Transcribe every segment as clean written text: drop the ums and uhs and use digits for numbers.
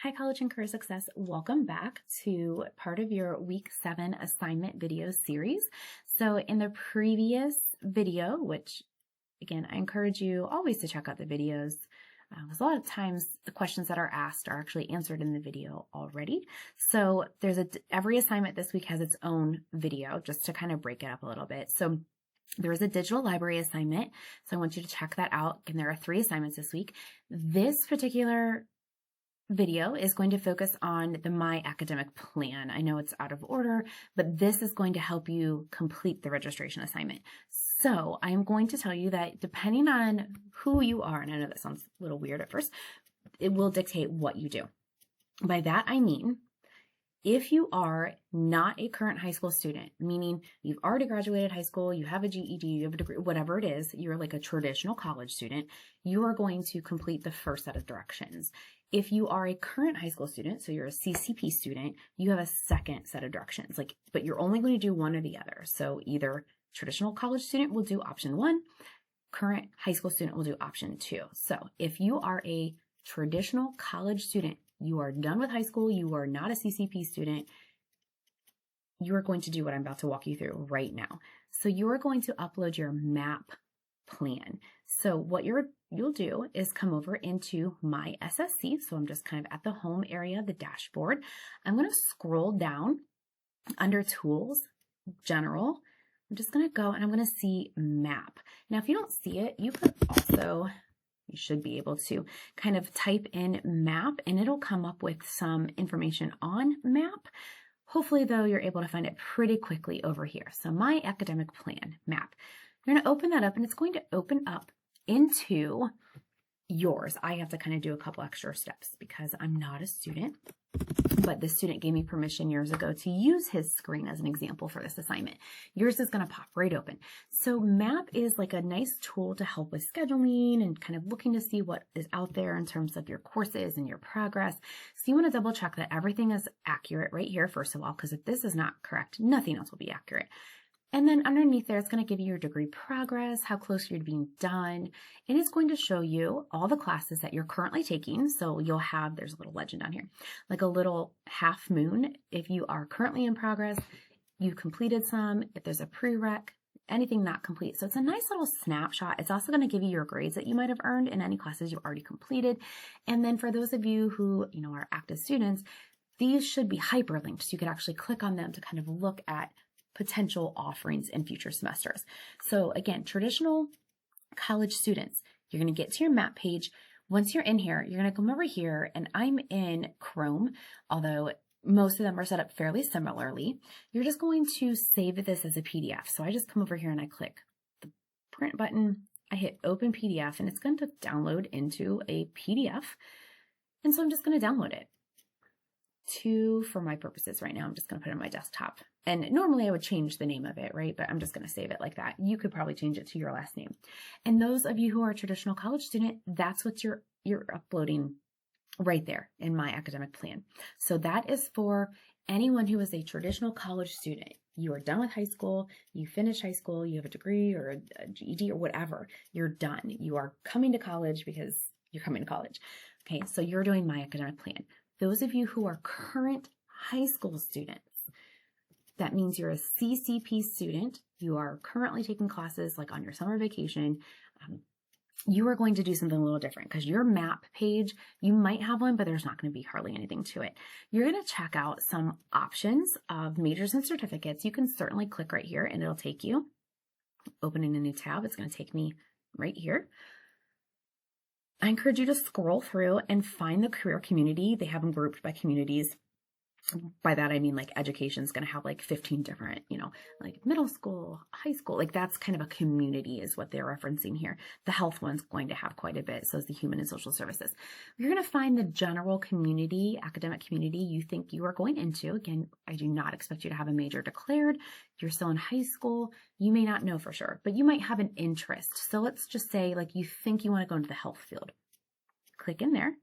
Hi, College and Career Success. Welcome back to part of your Week 7 assignment video series. So in the previous video, which again, I encourage you always to check out the videos, because a lot of times the questions that are asked are actually answered in the video already. So every assignment this week has its own video just to kind of break it up a little bit. So there is a digital library assignment. So I want you to check that out. And there are 3 assignments this week. This particular video is going to focus on the My Academic Plan. I know it's out of order, but this is going to help you complete the registration assignment. So I'm going to tell you that depending on who you are, and I know that sounds a little weird at first, it will dictate what you do. By that I mean, if you are not a current high school student, meaning you've already graduated high school, you have a GED, you have a degree, whatever it is, you're like a traditional college student, you are going to complete the first set of directions. If you are a current high school student, so you're a CCP student, you have a second set of directions, but you're only going to do one or the other. So either traditional college student will do option 1, current high school student will do option 2. So if you are a traditional college student, you are done with high school, you are not a CCP student, you are going to do what I'm about to walk you through right now. So you are going to upload your MAP plan. So what you'll do is come over into My SSC. So I'm just kind of at the home area of the dashboard. I'm going to scroll down under Tools, General. I'm just going to go and I'm going to see Map. Now, if you don't see it, you should be able to kind of type in MAP and it'll come up with some information on MAP. Hopefully, though, you're able to find it pretty quickly over here. So My Academic Plan, MAP. You're going to open that up and it's going to open up into yours. I have to kind of do a couple extra steps because I'm not a student, but this student gave me permission years ago to use his screen as an example for this assignment. Yours is going to pop right open. So MAP is like a nice tool to help with scheduling and kind of looking to see what is out there in terms of your courses and your progress. So you want to double check that everything is accurate right here, first of all, because if this is not correct, nothing else will be accurate. And then underneath there, it's going to give you your degree progress, how close you're to being done. And it's going to show you all the classes that you're currently taking. So you'll have, there's a little legend on here, like a little half moon. If you are currently in progress, you've completed some, if there's a prereq, anything not complete. So it's a nice little snapshot. It's also going to give you your grades that you might have earned in any classes you've already completed. And then for those of you who, are active students, these should be hyperlinked. So you could actually click on them to kind of look at potential offerings in future semesters. So again, traditional college students, you're going to get to your MAP page. Once you're in here, you're going to come over here, and I'm in Chrome, although most of them are set up fairly similarly. You're just going to save this as a PDF. So I just come over here and I click the print button. I hit open PDF and it's going to download into a PDF. And so I'm just going to download it. For my purposes right now, I'm just going to put it on my desktop. And normally I would change the name of it, right? But I'm just going to save it like that. You could probably change it to your last name. And those of you who are a traditional college student, that's what you're uploading right there in My Academic Plan. So that is for anyone who is a traditional college student. You are done with high school, you finish high school, you have a degree or a GED or whatever, you're done. You are coming to college because you're coming to college. Okay, so you're doing My Academic Plan. Those of you who are current high school students, that means you're a CCP student, you are currently taking classes like on your summer vacation, you are going to do something a little different because your MAP page, you might have one, but there's not going to be hardly anything to it. You're going to check out some options of majors and certificates. You can certainly click right here and it'll take you, opening a new tab, it's going to take me right here. I encourage you to scroll through and find the career community. They have them grouped by communities. By that, I mean like education is going to have like 15 different, like middle school, high school, like that's kind of a community is what they're referencing here. The health one's going to have quite a bit. So is the human and social services. You're going to find the general community, academic community you think you are going into. Again, I do not expect you to have a major declared. You're still in high school. You may not know for sure, but you might have an interest. So let's just say like you think you want to go into the health field. Click in there.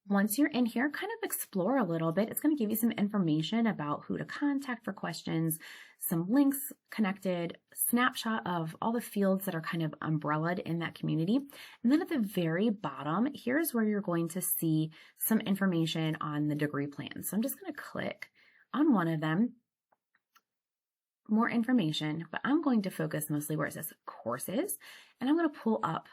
Once you're in here, kind of explore a little bit. It's going to give you some information about who to contact for questions, some links connected, snapshot of all the fields that are kind of umbrellaed in that community. And then at the very bottom, here's where you're going to see some information on the degree plan. So I'm just going to click on one of them, more information, but I'm going to focus mostly where it says courses, and I'm going to pull up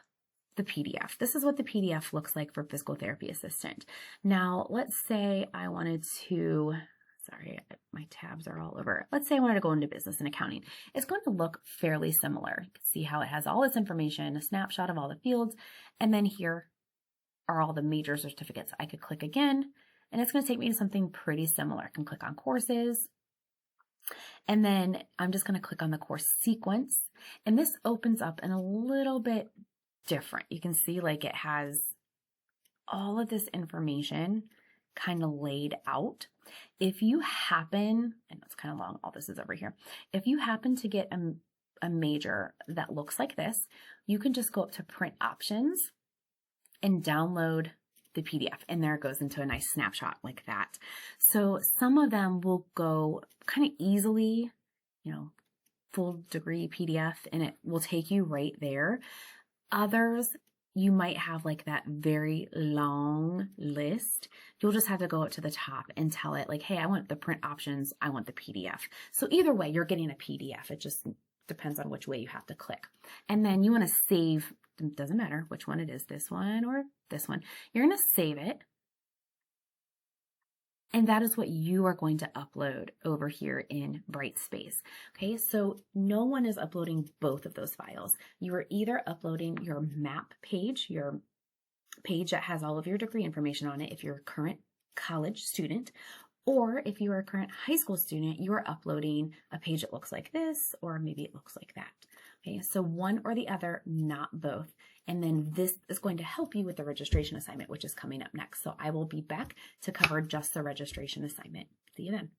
the PDF. This is what the PDF looks like for Physical Therapy Assistant. Now, let's say I wanted to, sorry, my tabs are all over. Let's say I wanted to go into business and accounting. It's going to look fairly similar. You can see how it has all this information, a snapshot of all the fields, and then here are all the major certificates. I could click again, and it's going to take me to something pretty similar. I can click on courses, and then I'm just going to click on the course sequence, and this opens up in a little bit different. You can see like it has all of this information kind of laid out. If you happen, and it's kind of long, all this is over here. If you happen to get a major that looks like this, you can just go up to print options and download the PDF, and there it goes into a nice snapshot like that. So some of them will go kind of easily, full degree PDF, and it will take you right there. Others, you might have like that very long list. You'll just have to go up to the top and tell it like, hey, I want the print options. I want the PDF. So either way, you're getting a PDF. It just depends on which way you have to click. And then you want to save, it doesn't matter which one it is, this one or this one. You're going to save it. And that is what you are going to upload over here in Brightspace. Okay, so no one is uploading both of those files. You are either uploading your map page, your page that has all of your degree information on it if you're a current college student, or if you are a current high school student, you are uploading a page that looks like this, or maybe it looks like that. Okay, so one or the other, not both. And then this is going to help you with the registration assignment, which is coming up next. So I will be back to cover just the registration assignment. See you then.